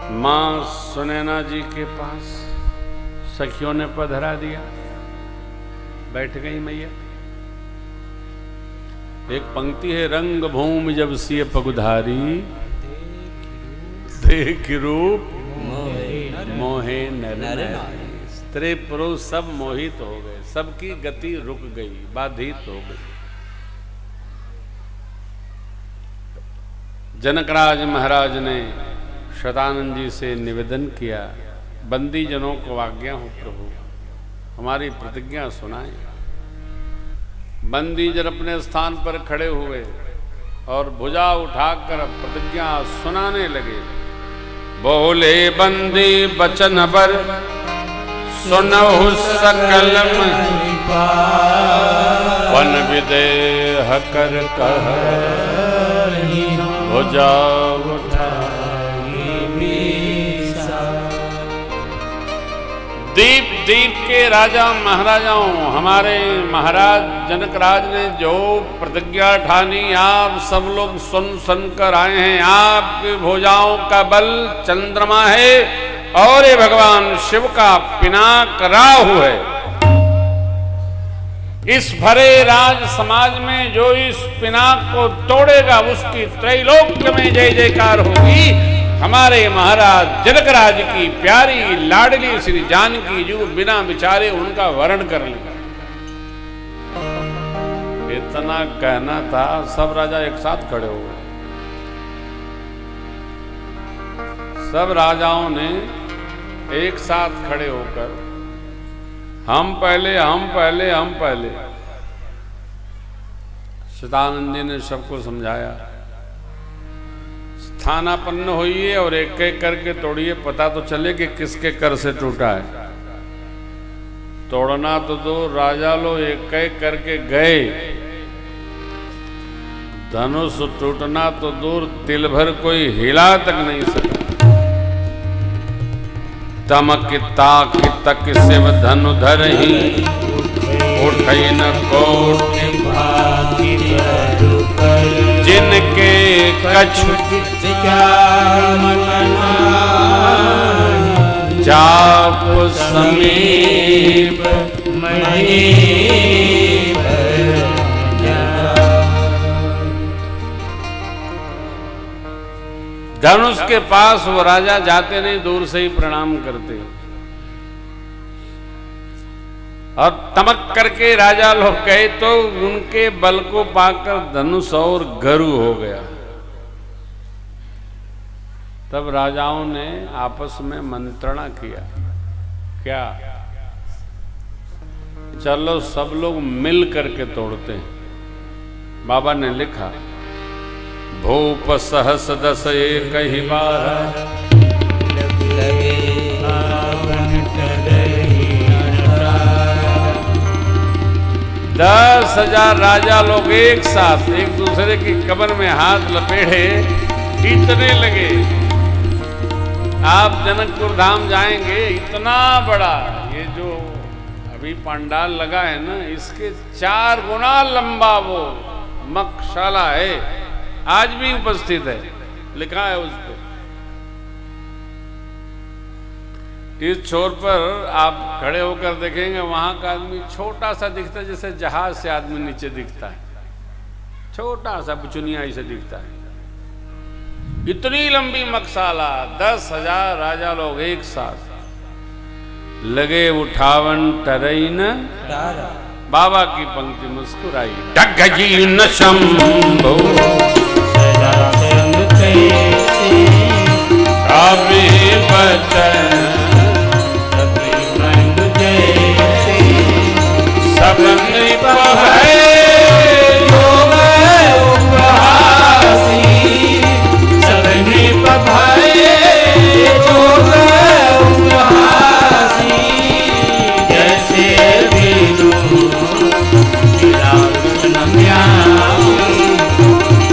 मां सुनैना जी के पास सखियों ने पधरा दिया, बैठ गई मैया। एक पंक्ति है, रंग भूमि जब सिय पगुधारी, देख रूप मोहे नर नारी। स्त्री पुरुष सब मोहित हो गए, सबकी गति रुक गई, बाधित हो गई। जनकराज महाराज ने शतानंद जी से निवेदन किया, बंदी जनों को आज्ञा हो प्रभु, हमारी प्रतिज्ञा सुनाएं। बंदी जन अपने स्थान पर खड़े हुए और भुजा उठाकर प्रतिज्ञा सुनाने लगे। बोले बंदी बचन बर, सुनहु सकल वन विदेह कर कह, भुजा दीप दीप के राजा महाराजाओं, हमारे महाराज जनकराज ने जो प्रतिज्ञा ठानी, आप सब लोग सुन कर आए हैं। आपकी भुजाओं का बल चंद्रमा है और ये भगवान शिव का पिनाक राहु है। इस भरे राज समाज में जो इस पिनाक को तोड़ेगा, उसकी त्रैलोक्य में जय जयकार होगी। हमारे महाराज जनकराज की प्यारी लाडली श्री जानकी जो बिना विचारे उनका वर्ण कर लेगा। इतना कहना था, सब राजा एक साथ खड़े हो गए। सब राजाओं ने एक साथ खड़े होकर हम पहले, हम पहले, हम पहले। शतानंद जी ने सबको समझाया, स्थानापन्न होइए और एक एक करके तोड़िए, पता तो चले कि किसके कर से टूटा है। तोड़ना तो दो, राजा लोग एक एक करके गए, धनुष टूटना तो दूर, तिल भर कोई हिला तक नहीं सका। तमक ताक तक शिव धनु धरहि, उठई न कोटि जिनके कछु चाप समीप धनुष के पास वो राजा जाते नहीं, दूर से ही प्रणाम करते और तमक करके राजा लोग गए तो उनके बल को पाकर धनुष और गरु हो गया। तब राजाओं ने आपस में मंत्रणा किया, क्या चलो सब लोग मिल करके तोड़ते हैं। बाबा ने लिखा, भूप सहस दस एक ही बार, 10,000 राजा लोग एक साथ एक दूसरे की कमर में हाथ लपेटे इतने लगे। आप जनकपुर धाम जाएंगे, इतना बड़ा ये जो अभी पंडाल लगा है ना, इसके 4 गुना लंबा वो मकशाला है, आज भी उपस्थित है, लिखा है उस पर। इस छोर पर आप खड़े होकर देखेंगे, वहां का आदमी छोटा सा दिखता है, जैसे जहाज से आदमी नीचे दिखता है, छोटा सा बुचुनिया ऐसे दिखता है। इतनी लंबी मकसाला, 10,000 राजा लोग एक साथ लगे उठावन टरई न, बाबा की पंक्ति मुस्कुराई, डगजी न शंभो काव्य बचन सब नृप है योग उपहासी, सब नृप है योग उपहासी, जैसे विदु विलास नम्यासी,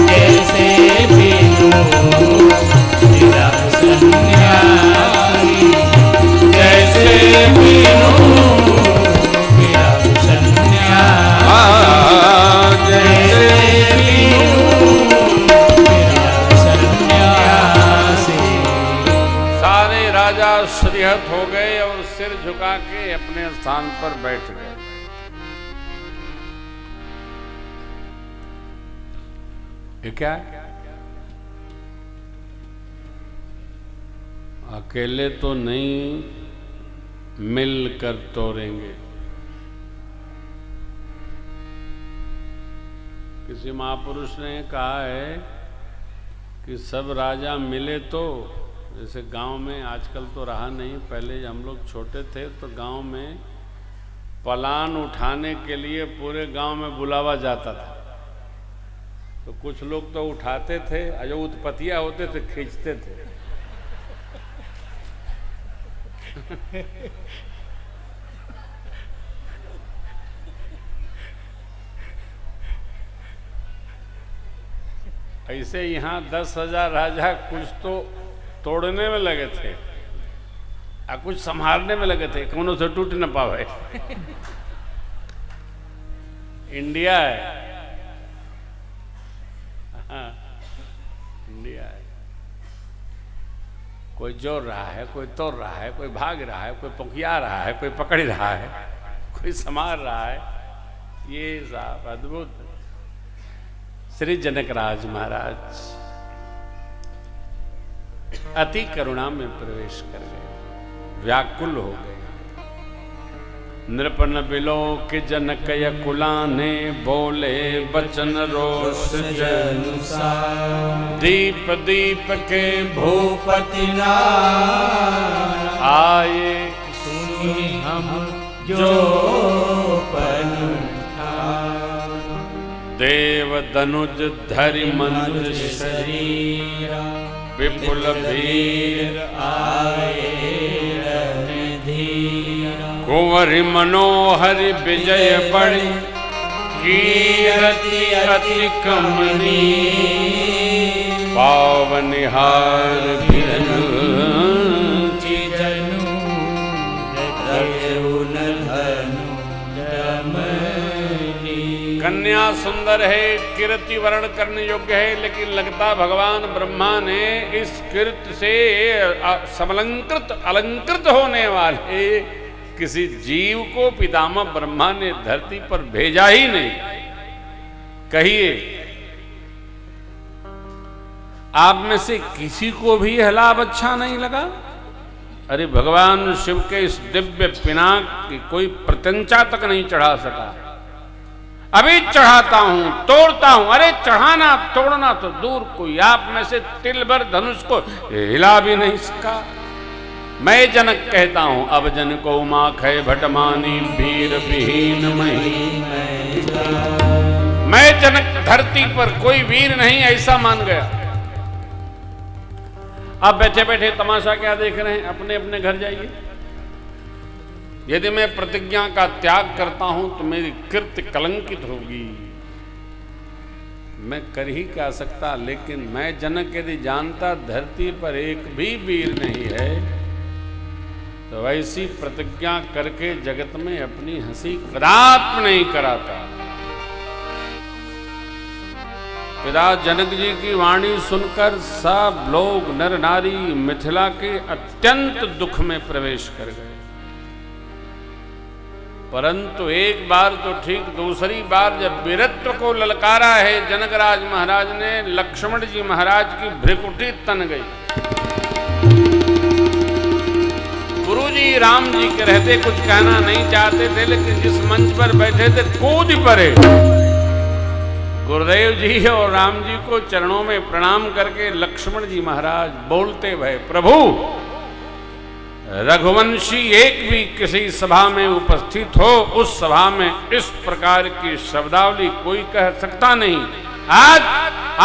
जैसे विदु श्रीहत हो गए और सिर झुका के अपने स्थान पर बैठ गए। ये क्या है? अकेले तो नहीं, मिलकर तोड़ेंगे। किसी महापुरुष ने कहा है कि सब राजा मिले तो, जैसे गांव में आजकल तो रहा नहीं, पहले हम लोग छोटे थे तो गांव में पलान उठाने के लिए पूरे गांव में बुलावा जाता था। तो कुछ लोग तो उठाते थे, जो उत्पतिया होते थे खींचते थे। ऐसे यहाँ 10,000 राजा कुछ तो तोड़ने में लगे थे और कुछ संभालने में लगे थे, कोनो से टूट न पावे। इंडिया है, हाँ, इंडिया है। कोई जोड़ रहा है, कोई तोड़ रहा है, कोई भाग रहा है, कोई पकिया रहा है, कोई पकड़ रहा है, कोई संभाल रहा है। ये साहब अद्भुत। श्री जनकराज महाराज अति करुणा में प्रवेश कर गए, व्याकुल हो गए। नृपन बिलो के जनक कुलाने, बोले बचन रोष जनुसार। दीप दीप के भूपति आए, सुनी हम जो देव दनुज धरि मनुज शरीर, विपुल वीर आए रणधीर। कुंवर मनोहर विजय बड़ी, कीरति अति कमनी। पावनिहार बिरनु चिजनु, कन्या सुंदर है, कीर्ति वर्ण करने योग्य है, लेकिन लगता भगवान ब्रह्मा ने इस कीर्ति से समलंकृत अलंकृत होने वाले किसी जीव को पितामह ब्रह्मा ने धरती पर भेजा ही नहीं। कहिए, आप में से किसी को भी यह लाभ अच्छा नहीं लगा? अरे भगवान शिव के इस दिव्य पिनाक की कोई प्रत्यंचा तक नहीं चढ़ा सका। अभी चढ़ाता हूं, तोड़ता हूं। अरे चढ़ाना तोड़ना तो दूर, कोई आप में से तिल भर धनुष को हिला भी नहीं सका। मैं जनक कहता हूं, अब जन को उमा खय भटमानी, वीर विहीन मही। मैं जनक धरती पर कोई वीर नहीं, ऐसा मान गया। अब बैठे बैठे तमाशा क्या देख रहे हैं? अपने अपने घर जाइए। यदि मैं प्रतिज्ञा का त्याग करता हूं तो मेरी कीर्ति कलंकित होगी। मैं कर ही क्या सकता, लेकिन मैं जनक यदि जानता धरती पर एक भी वीर नहीं है, तो वैसी प्रतिज्ञा करके जगत में अपनी हंसी कदापि नहीं कराता। पिता जनक जी की वाणी सुनकर सब लोग नर नारी मिथिला के अत्यंत दुख में प्रवेश कर गए। परंतु एक बार तो ठीक, दूसरी बार जब वीरत्व को ललकारा है जनकराज महाराज ने, लक्ष्मण जी महाराज की भ्रिकुटी तन गई। गुरुजी राम जी के रहते कुछ कहना नहीं चाहते थे, लेकिन जिस मंच पर बैठे थे कूद पड़े। गुरुदेव जी और राम जी को चरणों में प्रणाम करके लक्ष्मण जी महाराज बोलते भय, प्रभु रघुवंशी एक भी किसी सभा में उपस्थित हो, उस सभा में इस प्रकार की शब्दावली कोई कह सकता नहीं। आज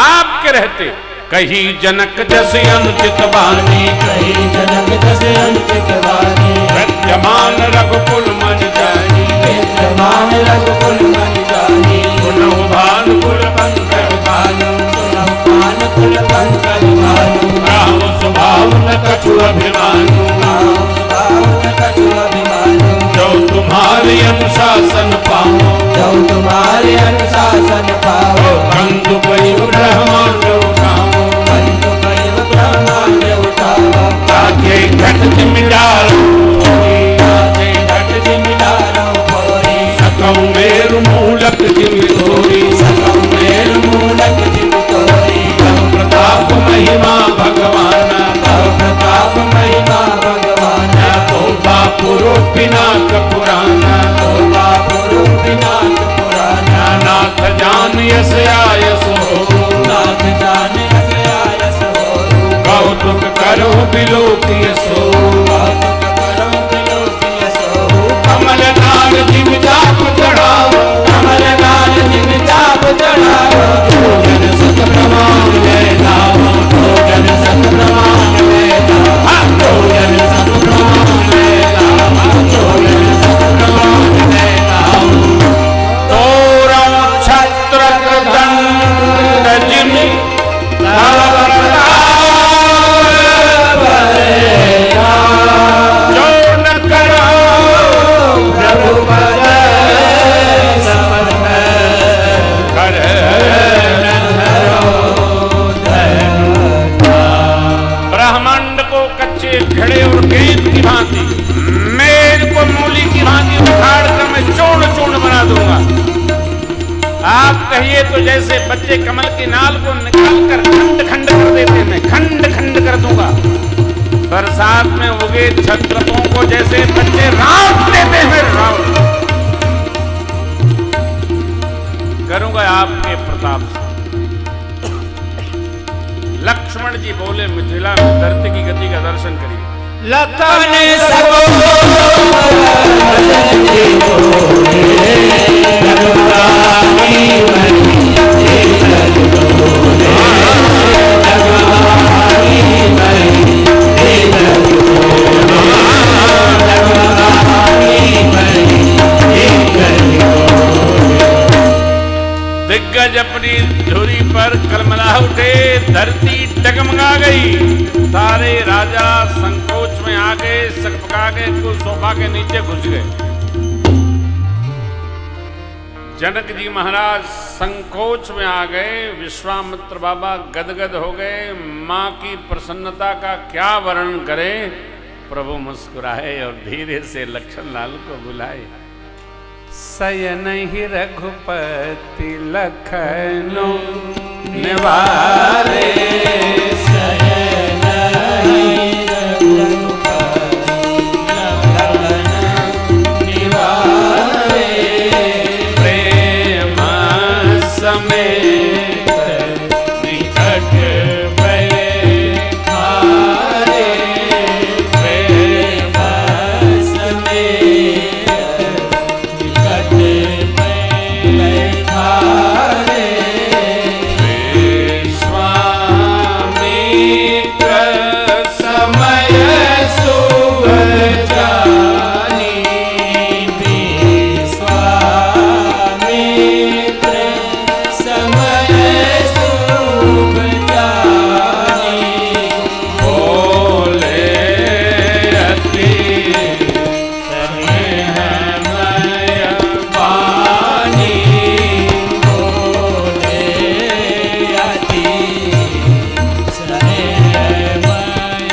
आपके रहते कही जनक जैसे अनुचित वाणी, कही जनक जैसे अनुचित वाणी। विद्यमान रघुकुल मन जानी, विद्यमान रघुकुल मन जानी। सुनहु भानुकुल पंकज भानु, सुनहु भानुकुल पंकज भानु। राम स्वभाव न कछु अभिमानु, जो तुम्हारे अनुशासन पाओ, जो तुम्हारे अनुशासन पाओ। बंधु करीब ब्रह्मांड उठाओ, बंधु करीब ब्रह्मांड उठाओ। ताके घट मिट रूपिनाथ पुराना, शोभा रूपिनाथ पुराना, नाथ जान यस आयस हो, नाथ जान यस आयस हो, कौतुक करो बिलोकिय सो, कौतुक करो बिलोकिय सो, कमल नाग जिम जाप चढ़ाओ, कमल नाग जिम जाप चढ़ाओ, जन सत प्रमाण जय नाम, जन सत प्रमाण वेदाम, जन सत प्रमाण वेदाम, जन सत प्रमाण वेदाम, तोरण छत्र दंड जिम जो न करो प्रभु पद समर्थ कर ब्रह्मांड को कच्चे घड़े और गेंद की भांति, मेघ को मूली की भांति उखाड़ कर मैं चूर्ण चूर्ण बना दूंगा। आप कहिए तो जैसे बच्चे कमल की नाल को निकाल कर खंड खंड कर देते, मैं खंड खंड कर दूंगा। बरसात में उगे छत्रपों को जैसे बच्चे राउंड देते हैं, राउंड करूंगा आपके प्रताप से। लक्ष्मण जी बोले मिथिला में धरती की गति का दर्शन करिए। लता ने सबो दिग्गज अपनी धुरी पर कलमला उठे, धरती डगमगा गई। सारे राजा संकोच में आ गए, सकपका के कुल सोफा के नीचे घुस गए। जनक जी महाराज संकोच में आ गए, विश्वामित्र बाबा गदगद हो गए। मां की प्रसन्नता का क्या वर्णन करें। प्रभु मुस्कुराए और धीरे से लक्ष्मण लाल को बुलाए। सयन ही रघुपति लखनऊ निवारे, शयन ही रघुपति लखनऊ निवारे, प्रेम समेत निकट बैठारे, प्रेम समेत निकट बैठारे, विश्वामित्र समय शुभ जानी, विश्वामित्र समय शुभ जानी, बोले अति स्नेहमय वाणी, बोले अति स्नेहमय वाणी,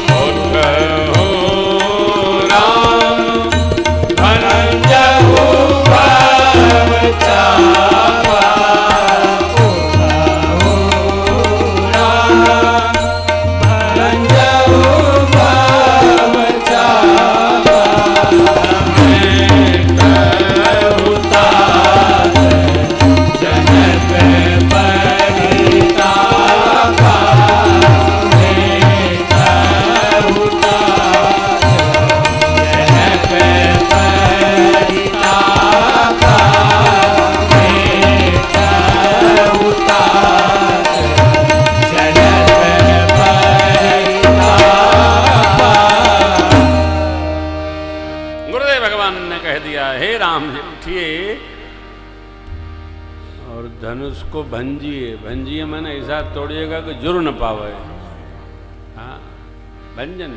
कहो राम भंजहु भव चावा, कहो राम भंजहु भव चावा, उतार जनक परितापा, उतार जनक परितापा, उतार जनक परितापा। गुरुदेव भगवान ने कह दिया, हे राम जी उठिए और धनुष को भंजिए। भंजिए मैंने ऐसा तोड़िएगा कि जुड़ न पावे। हाँ, भंजन